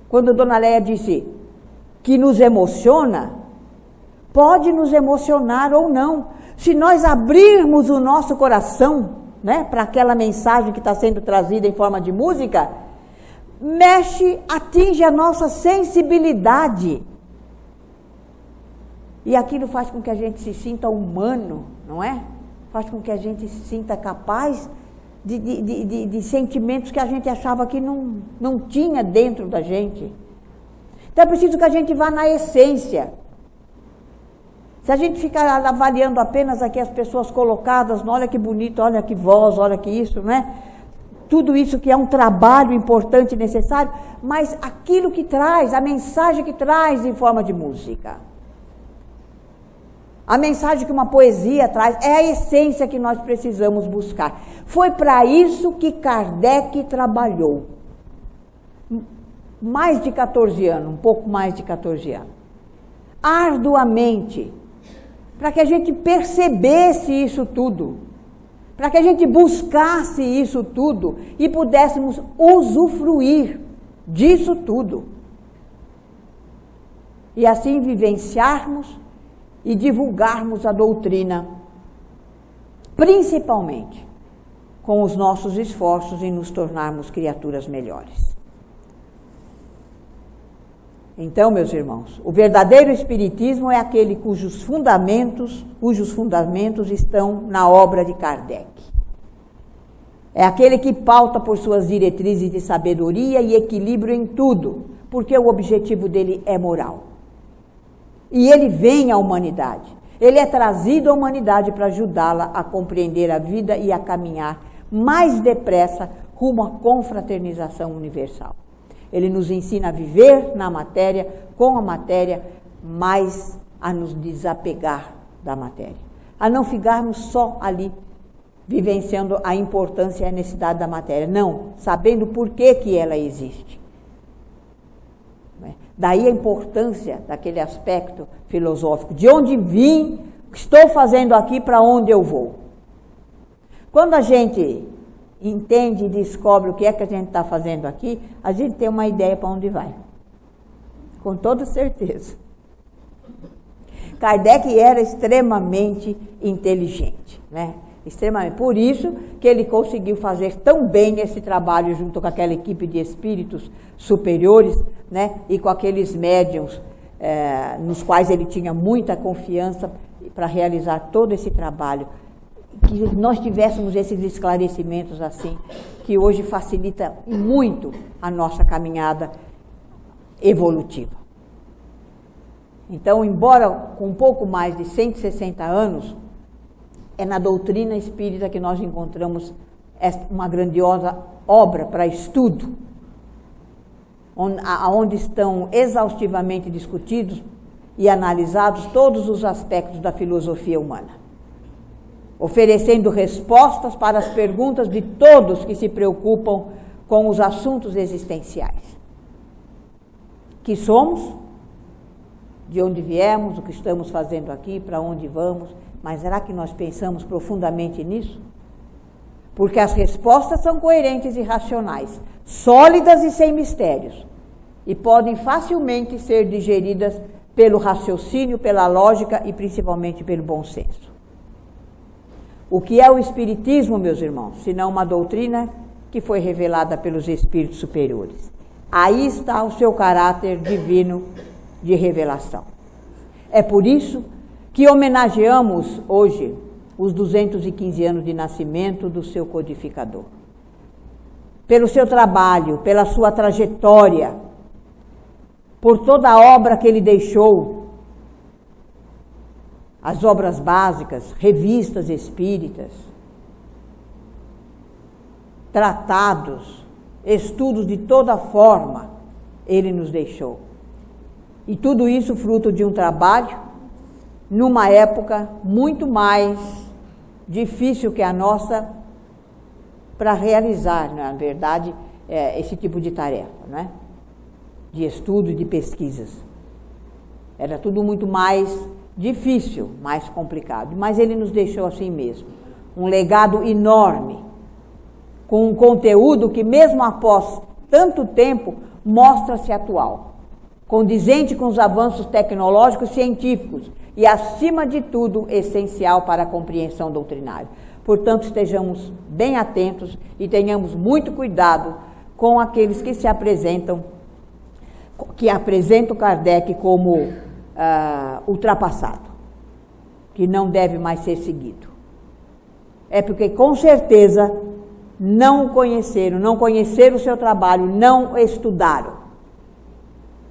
Quando Dona Léia disse que nos emociona, pode nos emocionar ou não. Se nós abrirmos o nosso coração, né, para aquela mensagem que está sendo trazida em forma de música, mexe, atinge a nossa sensibilidade. E aquilo faz com que a gente se sinta humano, não é? Faz com que a gente se sinta capaz de sentimentos que a gente achava que não tinha dentro da gente. Então é preciso que a gente vá na essência. Se a gente ficar avaliando apenas aqui as pessoas colocadas, olha que bonito, olha que voz, olha que isso, né? Tudo isso que é um trabalho importante e necessário, mas aquilo que traz, a mensagem que traz em forma de música. A mensagem que uma poesia traz é a essência que nós precisamos buscar. Foi para isso que Kardec trabalhou. Mais de 14 anos, um pouco mais de 14 anos. Arduamente. Para que a gente percebesse isso tudo. Para que a gente buscasse isso tudo e pudéssemos usufruir disso tudo. E assim vivenciarmos e divulgarmos a doutrina, principalmente com os nossos esforços em nos tornarmos criaturas melhores. Então, meus irmãos, o verdadeiro espiritismo é aquele cujos fundamentos estão na obra de Kardec. É aquele que pauta por suas diretrizes de sabedoria e equilíbrio em tudo, porque o objetivo dele é moral. E ele vem à humanidade. Ele é trazido à humanidade para ajudá-la a compreender a vida e a caminhar mais depressa rumo à confraternização universal. Ele nos ensina a viver na matéria, com a matéria, mas a nos desapegar da matéria. A não ficarmos só ali, vivenciando a importância e a necessidade da matéria. Não, sabendo por que ela existe. Daí a importância daquele aspecto filosófico. De onde vim, o que estou fazendo aqui, para onde eu vou. Quando a gente entende e descobre o que é que a gente está fazendo aqui, a gente tem uma ideia para onde vai. Com toda certeza. Kardec era extremamente inteligente, né? Extremamente. Por isso que ele conseguiu fazer tão bem esse trabalho junto com aquela equipe de espíritos superiores, né? E com aqueles médiuns nos quais ele tinha muita confiança para realizar todo esse trabalho. Que nós tivéssemos esses esclarecimentos assim, que hoje facilita muito a nossa caminhada evolutiva. Então, embora com um pouco mais de 160 anos, é na doutrina espírita que nós encontramos uma grandiosa obra para estudo, onde estão exaustivamente discutidos e analisados todos os aspectos da filosofia humana, oferecendo respostas para as perguntas de todos que se preocupam com os assuntos existenciais. Que somos? De onde viemos? O que estamos fazendo aqui? Para onde vamos? Mas será que nós pensamos profundamente nisso? Porque as respostas são coerentes e racionais, sólidas e sem mistérios, e podem facilmente ser digeridas pelo raciocínio, pela lógica e principalmente pelo bom senso. O que é o Espiritismo, meus irmãos? Senão uma doutrina que foi revelada pelos Espíritos superiores. Aí está o seu caráter divino de revelação. É por isso que homenageamos hoje os 215 anos de nascimento do seu codificador. Pelo seu trabalho, pela sua trajetória, por toda a obra que ele deixou, as obras básicas, revistas espíritas, tratados, estudos de toda forma, ele nos deixou. E tudo isso fruto de um trabalho numa época muito mais difícil que a nossa para realizar, na verdade, esse tipo de tarefa, né? De estudo e de pesquisas. Era tudo muito mais difícil, mais complicado, mas ele nos deixou assim mesmo. Um legado enorme, com um conteúdo que mesmo após tanto tempo mostra-se atual, condizente com os avanços tecnológicos e científicos e, acima de tudo, essencial para a compreensão doutrinária. Portanto, estejamos bem atentos e tenhamos muito cuidado com aqueles que se apresentam, que apresentam Kardec como ultrapassado, que não deve mais ser seguido. É porque, com certeza, não o conheceram, não conheceram o seu trabalho, não estudaram.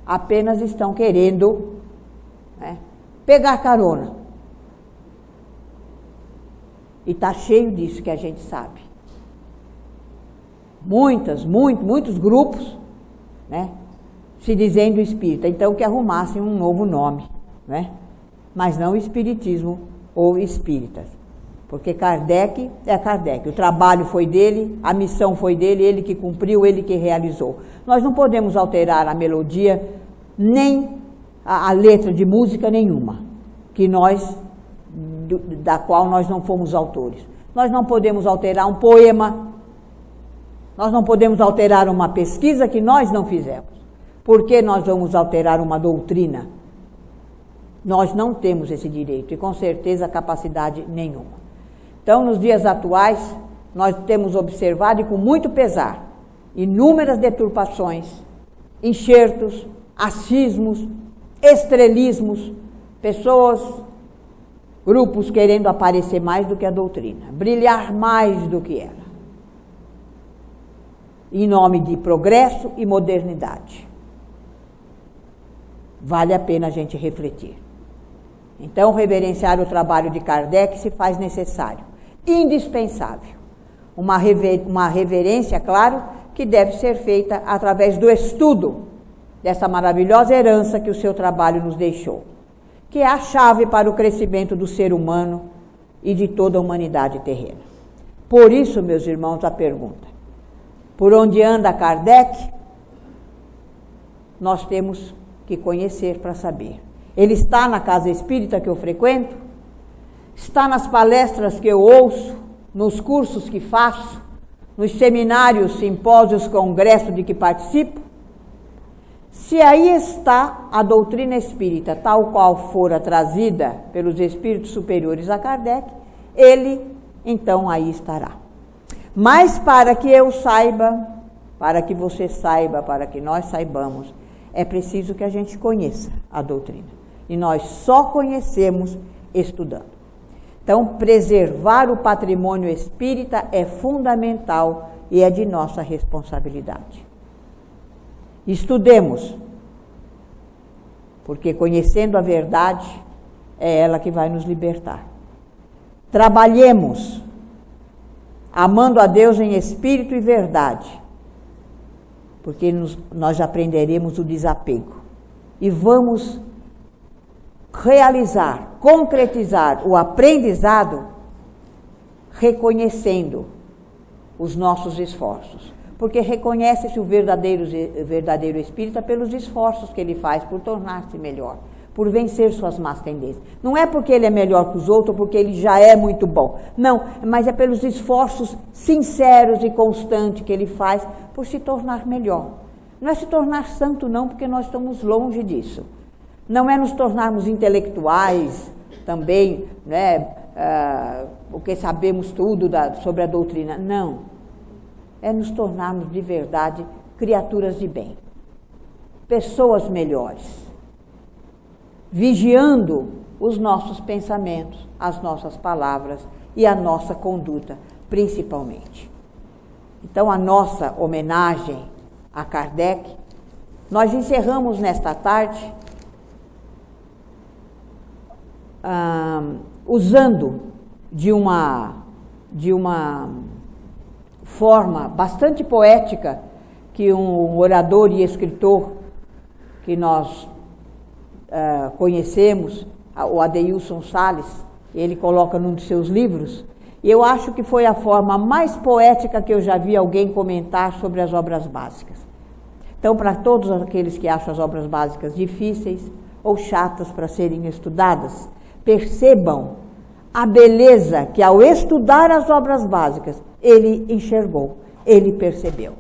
Apenas estão querendo, né, pegar carona. E está cheio disso que a gente sabe. Muitos grupos, né, se dizendo espírita, então que arrumassem um novo nome, né? Mas não espiritismo ou espíritas. Porque Kardec é Kardec, o trabalho foi dele, a missão foi dele, ele que cumpriu, ele que realizou. Nós não podemos alterar a melodia, nem a letra de música nenhuma, da qual nós não fomos autores. Nós não podemos alterar um poema, nós não podemos alterar uma pesquisa que nós não fizemos. Por que nós vamos alterar uma doutrina? Nós não temos esse direito e, com certeza, capacidade nenhuma. Então, nos dias atuais, nós temos observado, e com muito pesar, inúmeras deturpações, enxertos, achismos, estrelismos, pessoas, grupos querendo aparecer mais do que a doutrina, brilhar mais do que ela, em nome de progresso e modernidade. Vale a pena a gente refletir. Então, reverenciar o trabalho de Kardec se faz necessário, indispensável. Uma reverência, claro, que deve ser feita através do estudo dessa maravilhosa herança que o seu trabalho nos deixou, que é a chave para o crescimento do ser humano e de toda a humanidade terrena. Por isso, meus irmãos, a pergunta: por onde anda Kardec? Nós temos que conhecer para saber. Ele está na casa espírita que eu frequento? Está nas palestras que eu ouço, nos cursos que faço, nos seminários, simpósios, congressos de que participo? Se aí está a doutrina espírita, tal qual fora trazida pelos espíritos superiores a Kardec, ele, então, aí estará. Mas para que eu saiba, para que você saiba, para que nós saibamos, é preciso que a gente conheça a doutrina. E nós só conhecemos estudando. Então, preservar o patrimônio espírita é fundamental e é de nossa responsabilidade. Estudemos, porque conhecendo a verdade, é ela que vai nos libertar. Trabalhemos, amando a Deus em espírito e verdade, porque nós aprenderemos o desapego. E vamos realizar, concretizar o aprendizado reconhecendo os nossos esforços. Porque reconhece-se o verdadeiro espírita pelos esforços que ele faz por tornar-se melhor, por vencer suas más tendências. Não é porque ele é melhor que os outros, porque ele já é muito bom. Não, mas é pelos esforços sinceros e constantes que ele faz por se tornar melhor. Não é se tornar santo não, porque nós estamos longe disso. Não é nos tornarmos intelectuais também, né, o que sabemos tudo sobre a doutrina. Não. É nos tornarmos de verdade criaturas de bem, pessoas melhores, vigiando os nossos pensamentos, as nossas palavras e a nossa conduta, principalmente. Então, a nossa homenagem a Kardec, nós encerramos nesta tarde usando de uma forma bastante poética que um orador e escritor que nós conhecemos, o Adeilson Salles, ele coloca num dos seus livros, e eu acho que foi a forma mais poética que eu já vi alguém comentar sobre as obras básicas. Então, para todos aqueles que acham as obras básicas difíceis ou chatas para serem estudadas, percebam a beleza que, ao estudar as obras básicas, ele enxergou, ele percebeu.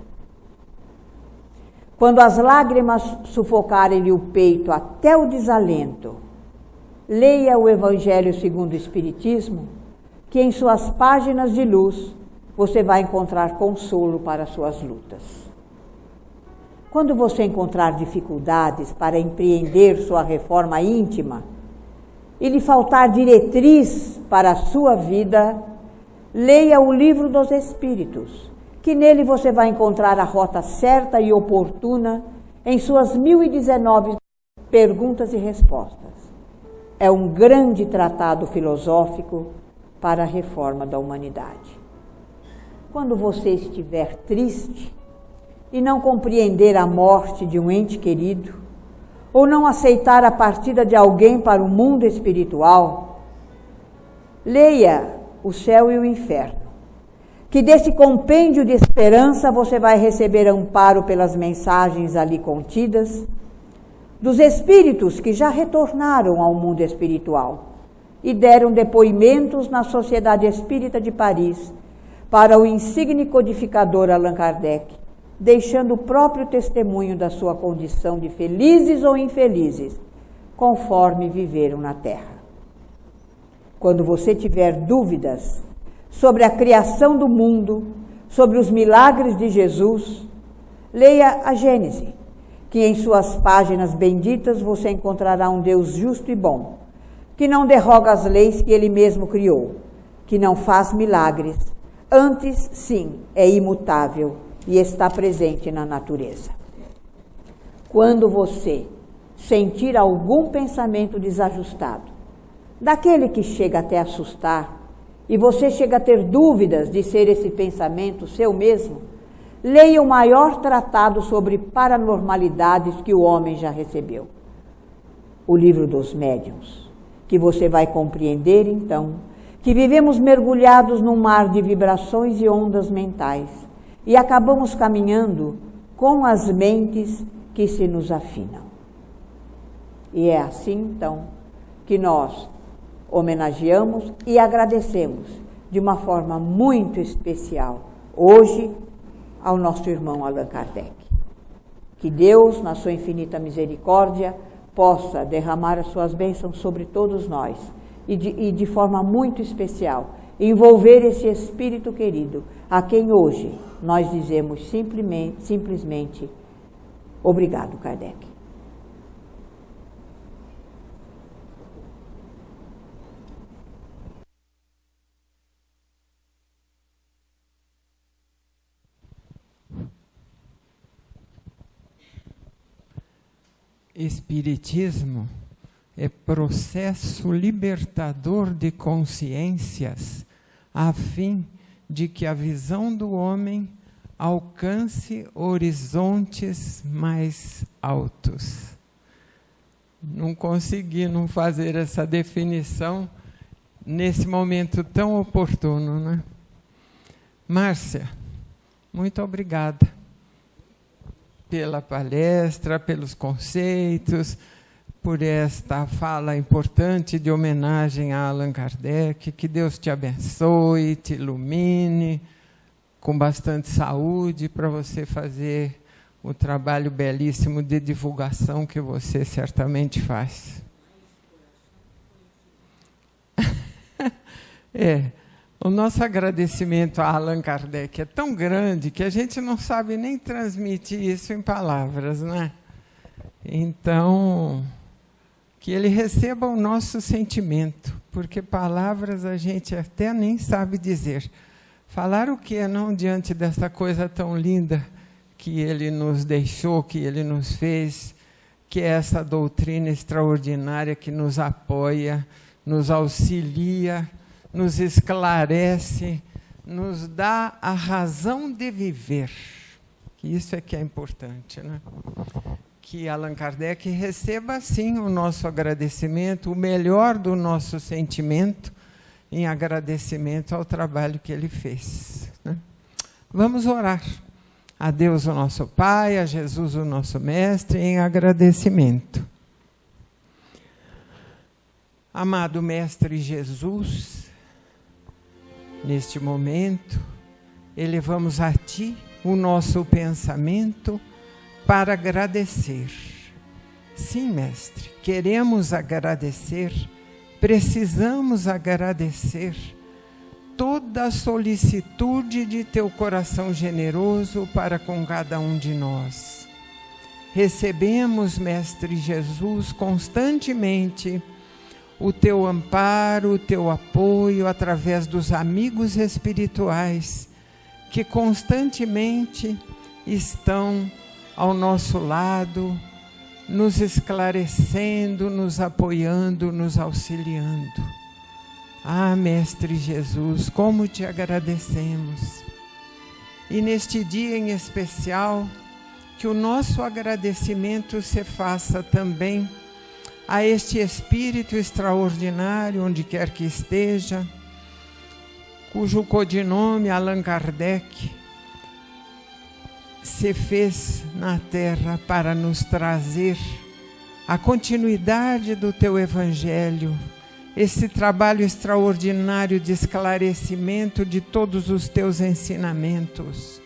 Quando as lágrimas sufocarem-lhe o peito até o desalento, leia o Evangelho segundo o Espiritismo, que em suas páginas de luz você vai encontrar consolo para as suas lutas. Quando você encontrar dificuldades para empreender sua reforma íntima e lhe faltar diretriz para a sua vida, leia o Livro dos Espíritos, que nele você vai encontrar a rota certa e oportuna em suas 1019 perguntas e respostas. É um grande tratado filosófico para a reforma da humanidade. Quando você estiver triste e não compreender a morte de um ente querido, ou não aceitar a partida de alguém para o mundo espiritual, leia O Céu e o Inferno, que desse compêndio de esperança você vai receber amparo pelas mensagens ali contidas, dos espíritos que já retornaram ao mundo espiritual e deram depoimentos na Sociedade Espírita de Paris para o insigne codificador Allan Kardec, deixando o próprio testemunho da sua condição de felizes ou infelizes, conforme viveram na Terra. Quando você tiver dúvidas sobre a criação do mundo, sobre os milagres de Jesus, leia a Gênese, que em suas páginas benditas você encontrará um Deus justo e bom, que não derroga as leis que ele mesmo criou, que não faz milagres, antes, sim, é imutável e está presente na natureza. Quando você sentir algum pensamento desajustado, daquele que chega até assustar, e você chega a ter dúvidas de ser esse pensamento seu mesmo, leia o maior tratado sobre paranormalidades que o homem já recebeu, o Livro dos Médiuns, que você vai compreender então que vivemos mergulhados num mar de vibrações e ondas mentais e acabamos caminhando com as mentes que se nos afinam. E é assim então que nós homenageamos e agradecemos de uma forma muito especial hoje ao nosso irmão Allan Kardec. Que Deus, na sua infinita misericórdia, possa derramar as suas bênçãos sobre todos nós e de forma muito especial envolver esse espírito querido, a quem hoje nós dizemos simplesmente obrigado, Kardec. Espiritismo é processo libertador de consciências, a fim de que a visão do homem alcance horizontes mais altos. Não consegui não fazer essa definição nesse momento tão oportuno, né? Márcia, muito obrigada pela palestra, pelos conceitos, por esta fala importante de homenagem a Allan Kardec. Que Deus te abençoe, te ilumine, com bastante saúde, para você fazer o trabalho belíssimo de divulgação que você certamente faz. O nosso agradecimento a Allan Kardec é tão grande que a gente não sabe nem transmitir isso em palavras, né? Então, que ele receba o nosso sentimento, porque palavras a gente até nem sabe dizer. Falar o que não diante dessa coisa tão linda que ele nos deixou, que ele nos fez, que é essa doutrina extraordinária que nos apoia, nos auxilia, nos esclarece, nos dá a razão de viver. Isso é que é importante, né? Que Allan Kardec receba, sim, o nosso agradecimento, o melhor do nosso sentimento, em agradecimento ao trabalho que ele fez, né? Vamos orar a Deus, o nosso Pai, a Jesus, o nosso Mestre, em agradecimento. Amado Mestre Jesus, neste momento, elevamos a Ti o nosso pensamento para agradecer. Sim, Mestre, queremos agradecer, precisamos agradecer toda a solicitude de Teu coração generoso para com cada um de nós. Recebemos, Mestre Jesus, constantemente o Teu amparo, o Teu apoio através dos amigos espirituais que constantemente estão ao nosso lado, nos esclarecendo, nos apoiando, nos auxiliando. Ah, Mestre Jesus, como Te agradecemos. E neste dia em especial, que o nosso agradecimento se faça também a este Espírito extraordinário, onde quer que esteja, cujo codinome Allan Kardec se fez na Terra para nos trazer a continuidade do Teu Evangelho, esse trabalho extraordinário de esclarecimento de todos os Teus ensinamentos.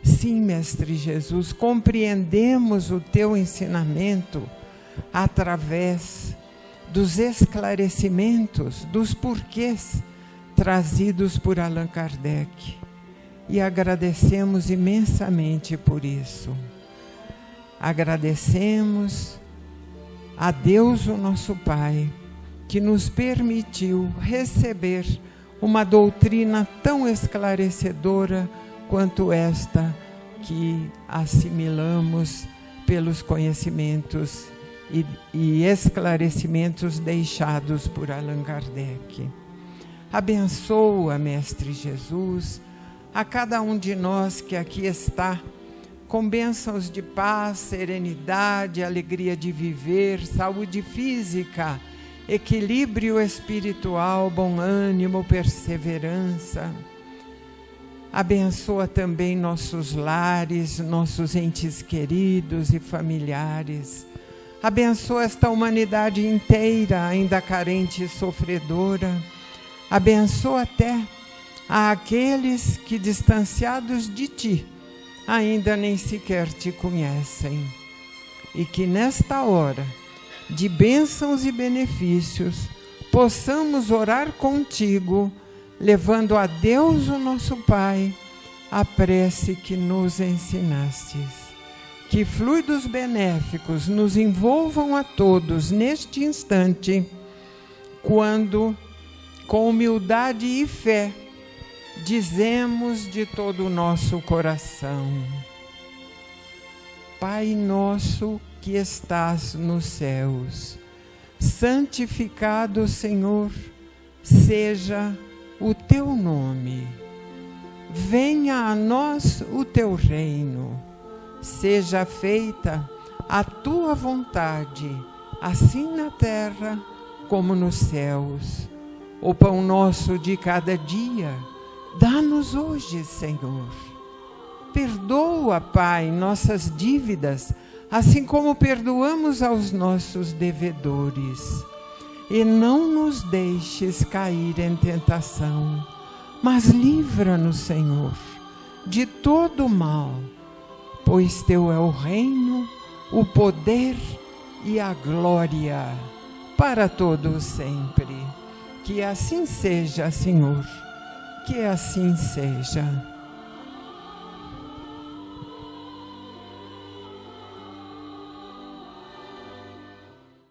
Sim, Mestre Jesus, compreendemos o Teu ensinamento através dos esclarecimentos, dos porquês trazidos por Allan Kardec. E agradecemos imensamente por isso. Agradecemos a Deus, o nosso Pai, que nos permitiu receber uma doutrina tão esclarecedora quanto esta que assimilamos pelos conhecimentos e esclarecimentos deixados por Allan Kardec. Abençoa, Mestre Jesus, a cada um de nós que aqui está, com bênçãos de paz, serenidade, alegria de viver, saúde física, equilíbrio espiritual, bom ânimo, perseverança. Abençoa também nossos lares, nossos entes queridos e familiares. Abençoa esta humanidade inteira, ainda carente e sofredora. Abençoa até àqueles que, distanciados de Ti, ainda nem sequer Te conhecem. E que nesta hora de bênçãos e benefícios, possamos orar contigo, levando a Deus, o nosso Pai, a prece que nos ensinastes. Que fluidos benéficos nos envolvam a todos neste instante, quando, com humildade e fé, dizemos de todo o nosso coração: Pai nosso que estás nos céus, santificado, Senhor, seja o Teu nome. Venha a nós o Teu reino. Seja feita a Tua vontade, assim na terra como nos céus. O pão nosso de cada dia, dá-nos hoje, Senhor. Perdoa, Pai, nossas dívidas, assim como perdoamos aos nossos devedores. E não nos deixes cair em tentação, mas livra-nos, Senhor, de todo o mal, pois Teu é o reino, o poder e a glória, para todo sempre. Que assim seja, Senhor. Que assim seja.